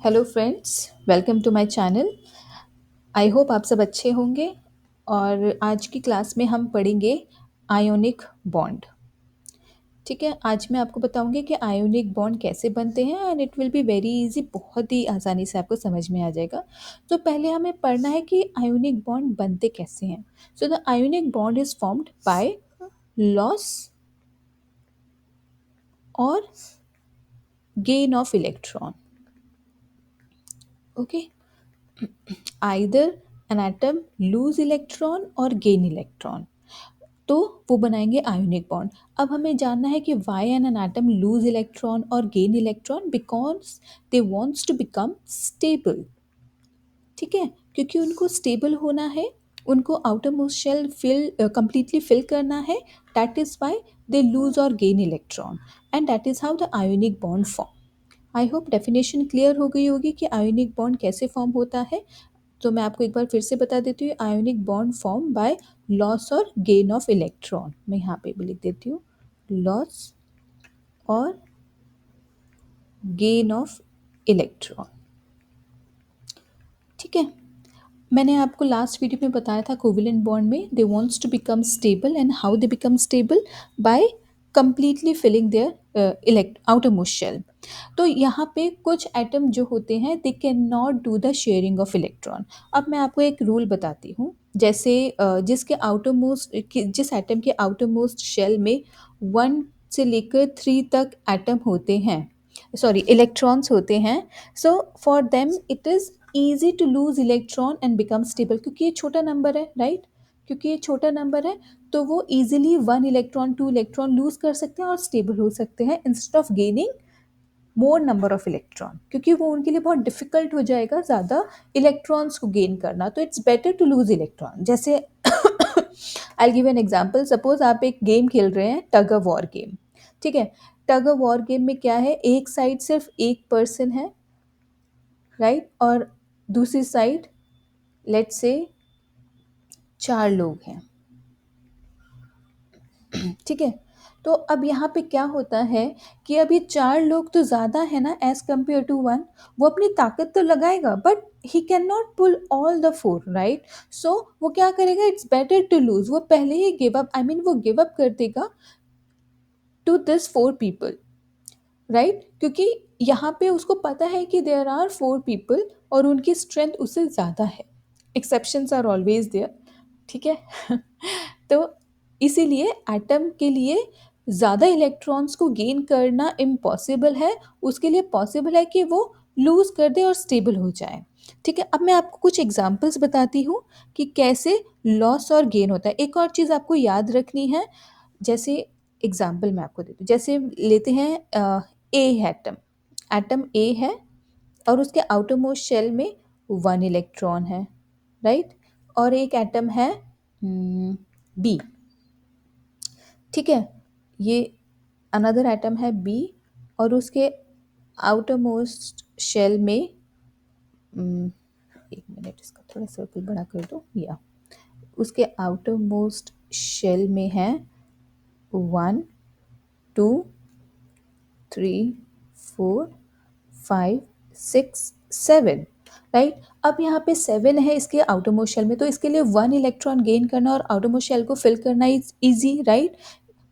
Hello friends, welcome to my channel. I hope आप सब अच्छे होंगे। और आज की क्लास में हम पढ़ेंगे आयोनिक बॉन्ड। ठीक है, आज मैं आपको बताऊंगी कि आयोनिक बॉन्ड कैसे बनते हैं and it will be very easy, बहुत ही आसानी से आपको समझ में आ जाएगा। तो पहले हमें पढ़ना है कि आयोनिक बॉन्ड बनते कैसे हैं। So the ionic bond is formed by loss और gain of electron. Okay, either an atom lose electron और गेन इलेक्ट्रॉन, तो वो बनाएंगे आयोनिक बॉन्ड। अब हमें जानना है कि why an atom lose electron और gain electron, because they wants to become stable. ठीक है, क्योंकि उनको स्टेबल होना है, उनको outer most shell fill completely fill करना है। That is why they lose और gain electron and that is how the ionic bond form. I hope definition clear हो गई होगी कि आयोनिक बॉन्ड कैसे फॉर्म होता है। तो मैं आपको एक बार फिर से बता देती हूँ, ionic bond form by loss और गेन ऑफ इलेक्ट्रॉन। मैं यहाँ पे भी लिख देती हूँ, लॉस और गेन ऑफ इलेक्ट्रॉन। ठीक है, मैंने आपको लास्ट वीडियो में बताया था कोवेलेंट बॉन्ड में they wants to become stable and how they become stable by completely filling their elect outer most shell. तो यहाँ पे कुछ एटम जो होते हैं they can not do the sharing of electron. अब मैं आपको एक रूल बताती हूँ। जैसे जिसके आउटर मोस्ट, जिस एटम के आउटर मोस्ट शेल में 1 से लेकर 3 तक एटम होते हैं, सॉरी इलेक्ट्रॉन्स होते हैं, so for them it is easy to lose electron and become stable, क्योंकि ये छोटा नंबर है, राइट। क्योंकि ये छोटा नंबर है तो वो इजीली 1 इलेक्ट्रॉन 2 इलेक्ट्रॉन लूज कर सकते हैं और स्टेबल हो सकते हैं instead of gaining more number of electron, क्योंकि वो उनके लिए बहुत डिफिकल्ट हो जाएगा ज़्यादा इलेक्ट्रॉन्स को गेन करना। तो it's better to lose electron. जैसे I give an example, suppose आप एक गेम खेल रहे हैं, टग ऑफ वॉर गेम। ठीक है, टग ऑफ वॉर गेम में क्या है, एक साइड सिर्फ एक पर्सन है, राइट, और दूसरी साइड लेट्स से 4 लोग हैं। ठीक है, तो अब यहाँ पे क्या होता है कि अब ये 4 लोग तो ज़्यादा है ना एज कम्पेयर टू 1। वो अपनी ताकत तो लगाएगा but he can not pull all the 4, right. So वो क्या करेगा, इट्स बेटर टू लूज, वो पहले ही गिव अप, आई मीन वो गिव अप कर देगा टू दिस 4 पीपल, राइट। क्योंकि यहाँ पे उसको पता है कि देयर आर 4 पीपल और उनकी स्ट्रेंथ उससे ज़्यादा है। Exceptions are always there. ठीक है तो इसीलिए एटम के लिए ज़्यादा इलेक्ट्रॉन्स को गेन करना इम्पॉसिबल है। उसके लिए पॉसिबल है कि वो लूज़ कर दे और स्टेबल हो जाए। ठीक है, अब मैं आपको कुछ एग्जांपल्स बताती हूँ कि कैसे लॉस और गेन होता है। एक और चीज़ आपको याद रखनी है, जैसे एग्जाम्पल मैं आपको देती हूँ। जैसे लेते हैं ए एटम, एटम ए है और उसके आउटर मोस्ट शेल में 1 इलेक्ट्रॉन है, राइट। और एक एटम है बी। ठीक है, ये अनदर एटम है बी और उसके आउटर मोस्ट शेल में एक मिनट, इसका थोड़ा सर्कल बड़ा कर दो, या उसके आउटर मोस्ट शेल में है 1 2 3 4 5 6 7, राइट। अब यहाँ पे 7 है इसके आउटर मोस्ट शेल में, तो इसके लिए 1 इलेक्ट्रॉन गेन करना और आउटर मोस्ट शेल को फिल करना इज ईजी, राइट।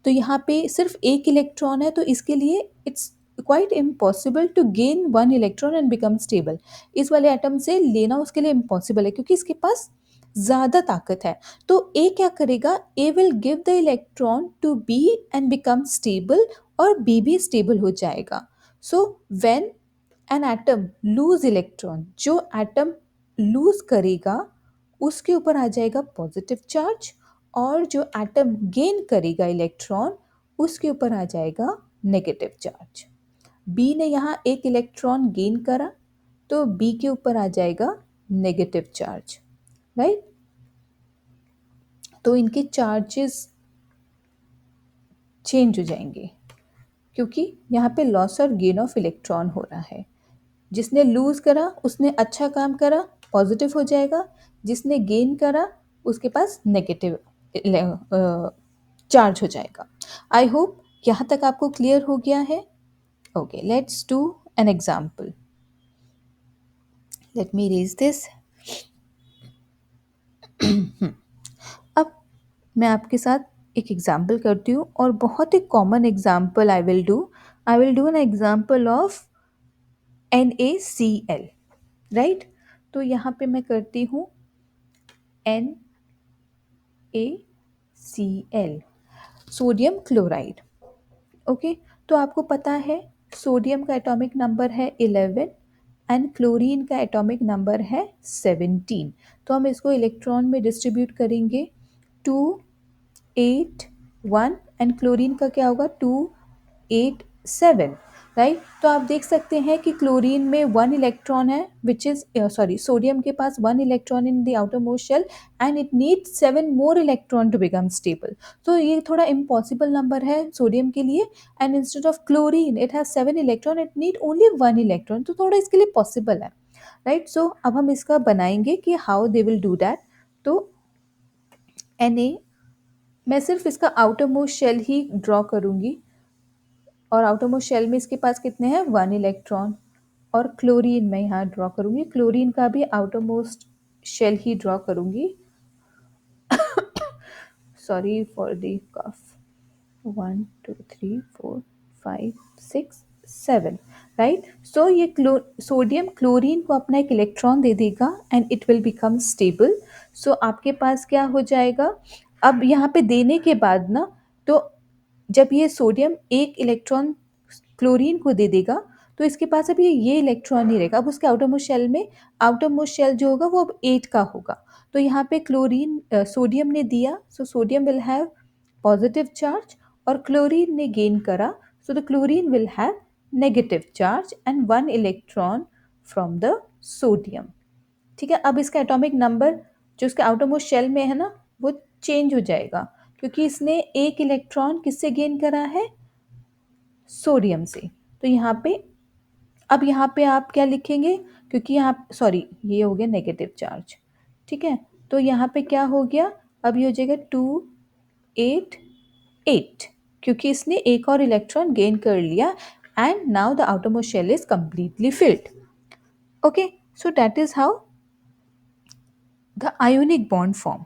तो यहाँ पे सिर्फ एक इलेक्ट्रॉन है, तो इसके लिए it's quite impossible to gain 1 electron and become stable. इस वाले एटम से लेना उसके लिए इम्पॉसिबल है क्योंकि इसके पास ज़्यादा ताकत है। तो ए क्या करेगा, A will give the electron to B and become stable, और बी भी स्टेबल हो जाएगा। So when an atom lose electron, जो एटम लूज करेगा उसके ऊपर आ जाएगा पॉजिटिव चार्ज, और जो एटम गेन करेगा इलेक्ट्रॉन उसके ऊपर आ जाएगा नेगेटिव चार्ज। बी ने यहाँ 1 इलेक्ट्रॉन गेन करा तो बी के ऊपर आ जाएगा नेगेटिव चार्ज, राइट। तो इनके चार्जेस चेंज हो जाएंगे क्योंकि यहाँ पे लॉस और गेन ऑफ इलेक्ट्रॉन हो रहा है। जिसने लूज करा उसने अच्छा काम करा, पॉजिटिव हो जाएगा। जिसने गेन करा उसके पास नेगेटिव चार्ज हो जाएगा। आई होप यहाँ तक आपको क्लियर हो गया है। Okay, let's do an example. Late me erase this. अब मैं आपके साथ एक एग्जाम्पल करती हूँ, और बहुत ही common example I will do an example of NaCl, right. तो यहाँ पे मैं करती हूँ NaCl, सोडियम क्लोराइड। ओके, तो आपको पता है सोडियम का एटॉमिक नंबर है 11 एंड क्लोरीन का एटॉमिक नंबर है 17। तो हम इसको इलेक्ट्रॉन में डिस्ट्रीब्यूट करेंगे 2 8 1, एंड क्लोरीन का क्या होगा 2 8 7, राइट। तो आप देख सकते हैं कि क्लोरीन में 1 इलेक्ट्रॉन है, विच इज सॉरी, सोडियम के पास 1 electron in the outer most shell and it needs 7 more electron to become stable. तो ये थोड़ा इम्पॉसिबल नंबर है सोडियम के लिए, and instead of chlorine it has 7 electron, it need only 1 electron, तो थोड़ा इसके लिए पॉसिबल है, राइट। सो अब हम इसका बनाएंगे कि how they will do that. तो Na, मैं सिर्फ इसका आउटर मोस्ट शेल ही ड्रॉ करूंगी, और आउटर मोस्ट शेल में इसके पास कितने हैं 1 इलेक्ट्रॉन। और क्लोरीन मैं यहाँ ड्रॉ करूंगी, क्लोरीन का भी आउटर मोस्ट शेल ही ड्रॉ करूंगी। Sorry for the cough. 1 2 3 4 5 6 7, right. So ये सोडियम क्लोरीन को अपना एक इलेक्ट्रॉन दे देगा and it will become stable. So आपके पास क्या हो जाएगा, अब यहाँ पे देने के बाद ना, तो जब ये सोडियम एक इलेक्ट्रॉन क्लोरीन को दे देगा, तो इसके पास अब ये इलेक्ट्रॉन नहीं रहेगा। अब उसके आउटर मोस्ट शेल जो होगा वो अब 8 का होगा। तो यहाँ पे सोडियम ने दिया, so sodium will have positive charge, और क्लोरीन ने गेन करा, so the chlorine will have negative charge and 1 electron from the sodium. ठीक है, अब इसका एटॉमिक नंबर जो उसके आउटर मोस्ट शेल में है ना, वो चेंज हो जाएगा, क्योंकि इसने एक इलेक्ट्रॉन किससे गेन करा है, सोडियम से। तो यहाँ पे आप क्या लिखेंगे, क्योंकि यहाँ सॉरी ये हो गया नेगेटिव चार्ज, ठीक है। तो यहाँ पे क्या हो गया, अब ये हो जाएगा 2 8 8, क्योंकि इसने एक और इलेक्ट्रॉन गेन कर लिया, and now the outermost shell is completely filled. Okay, so that is how the ionic bond form.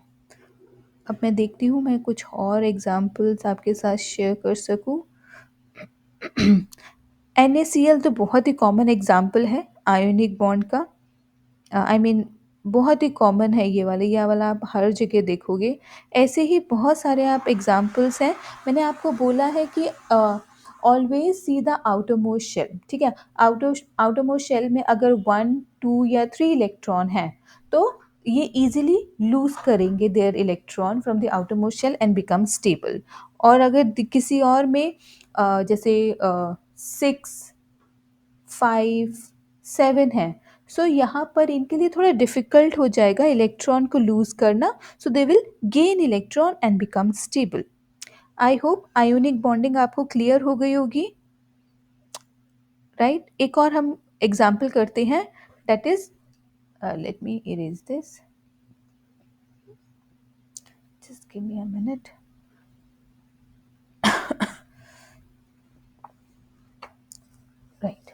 अब मैं देखती हूँ मैं कुछ और एग्जाम्पल्स आपके साथ शेयर कर सकूँ। NaCl तो बहुत ही कॉमन एग्जाम्पल है आयोनिक बॉन्ड का। आई मीन बहुत ही कॉमन है ये वाला आप हर जगह देखोगे। ऐसे ही बहुत सारे आप एग्जाम्पल्स हैं। मैंने आपको बोला है कि always see the outer most shell, ठीक है। आउटर मोस्ट शेल में अगर 1 2 या 3 इलेक्ट्रॉन हैं, तो ये इजीली लूज करेंगे their electron from the outer most shell and become stable. और अगर किसी और में जैसे 6 5 7 है, सो यहाँ पर इनके लिए थोड़ा डिफिकल्ट हो जाएगा इलेक्ट्रॉन को लूज करना, so they will gain electron and become stable. I hope ionic bonding आपको क्लियर हो गई होगी, राइट। एक और हम एग्जाम्पल करते हैं, that is let me erase this, just give me a minute. Right,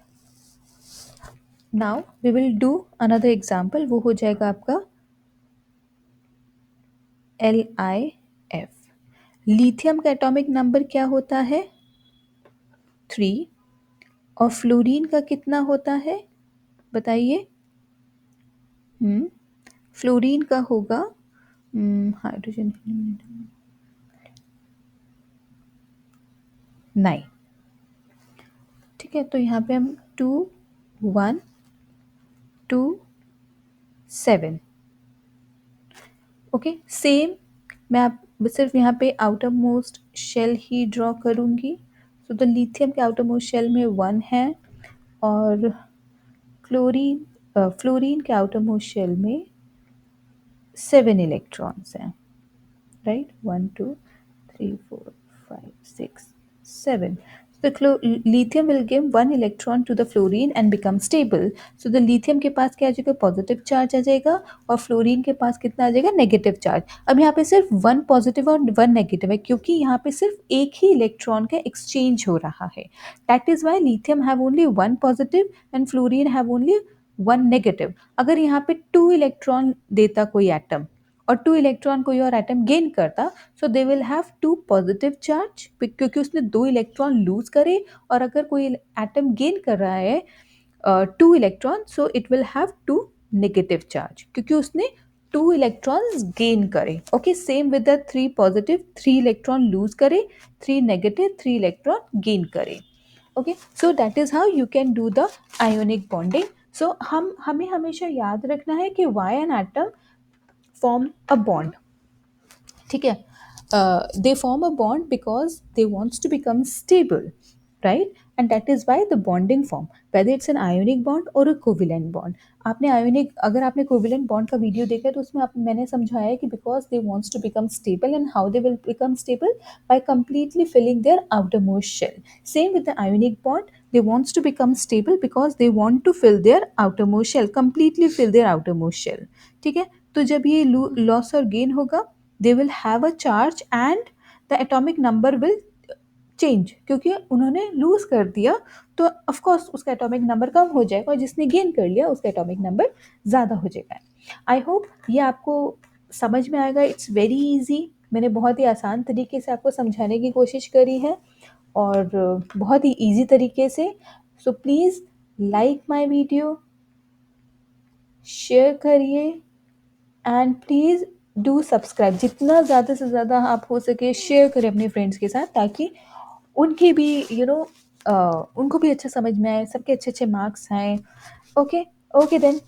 now we will do another example, वो हो जाएगा आपका LiF। लिथियम का एटॉमिक नंबर क्या होता है 3, और फ्लोरीन का कितना होता है बताइए। फ्लोरीन का होगा हाइड्रोजन 9, ठीक है। तो यहाँ पे हम 2 1 2 7, ओके सेम। मैं आप सिर्फ यहाँ पे आउटर मोस्ट शेल ही ड्रॉ करूँगी। सो द लिथियम के आउटर मोस्ट शेल में 1 है, और फ्लोरीन के आउटर मोस्ट शेल में 7 इलेक्ट्रॉन्स हैं, right, 1 2 3 4 5 6 7. So the lithium will give 1 electron to the fluorine and become stable. So the lithium के पास क्या आ जाएगा पॉजिटिव चार्ज आ जाएगा, और फ्लोरीन के पास कितना आ जाएगा नेगेटिव चार्ज। अब यहाँ पे सिर्फ 1 पॉजिटिव और 1 नेगेटिव है, क्योंकि यहाँ पे सिर्फ एक ही इलेक्ट्रॉन का एक्सचेंज हो रहा है। That is why lithium have only 1 positive and fluorine have only 1 negative. अगर यहाँ पे 2 इलेक्ट्रॉन देता कोई एटम और 2 इलेक्ट्रॉन कोई और एटम गेन करता, so they will have 2 positive charge क्योंकि उसने 2 इलेक्ट्रॉन लूज करे। और अगर कोई एटम गेन कर रहा है 2 electron, so it will have 2 negative charge क्योंकि उसने 2 इलेक्ट्रॉन्स गेन करे। Okay, same with the 3 positive, 3 electron lose करे, 3 नेगेटिव, 3 इलेक्ट्रॉन गेन करे। Okay, so that is how you can do the ionic bonding. So हमें हमेशा याद रखना है कि why an atom form a bond, ठीक है। They form a bond because they wants to become stable, right, and that is why the bonding form, whether it's an ionic bond और अ covalent bond. आपने ionic, अगर आपने covalent bond का video देखा है तो उसमें मैंने समझाया है कि because they wants to become stable, and how they will become stable, by completely filling their outermost shell. Same with the ionic bond, they wants to become stable because they want to fill their outermost shell, completely fill their outermost shell, ठीक है। तो जब ये loss और gain होगा, they will have a charge and the atomic number will change, क्योंकि उन्होंने loose कर दिया तो ऑफ कोर्स उसका एटॉमिक नंबर कम हो जाएगा और जिसने गेन कर लिया उसका एटॉमिक नंबर ज़्यादा हो जाएगा। आई होप ये आपको समझ में आएगा। इट्स वेरी इजी, मैंने बहुत ही आसान तरीके से आपको समझाने की कोशिश करी है और बहुत ही इजी तरीके से। So please like my video, share करिए एंड प्लीज़ डू सब्सक्राइब। जितना ज़्यादा से ज़्यादा आप हो सके शेयर करें अपने फ्रेंड्स के साथ, ताकि उनकी भी उनको भी अच्छा समझ में आए, सबके अच्छे अच्छे मार्क्स आए। Okay, okay then.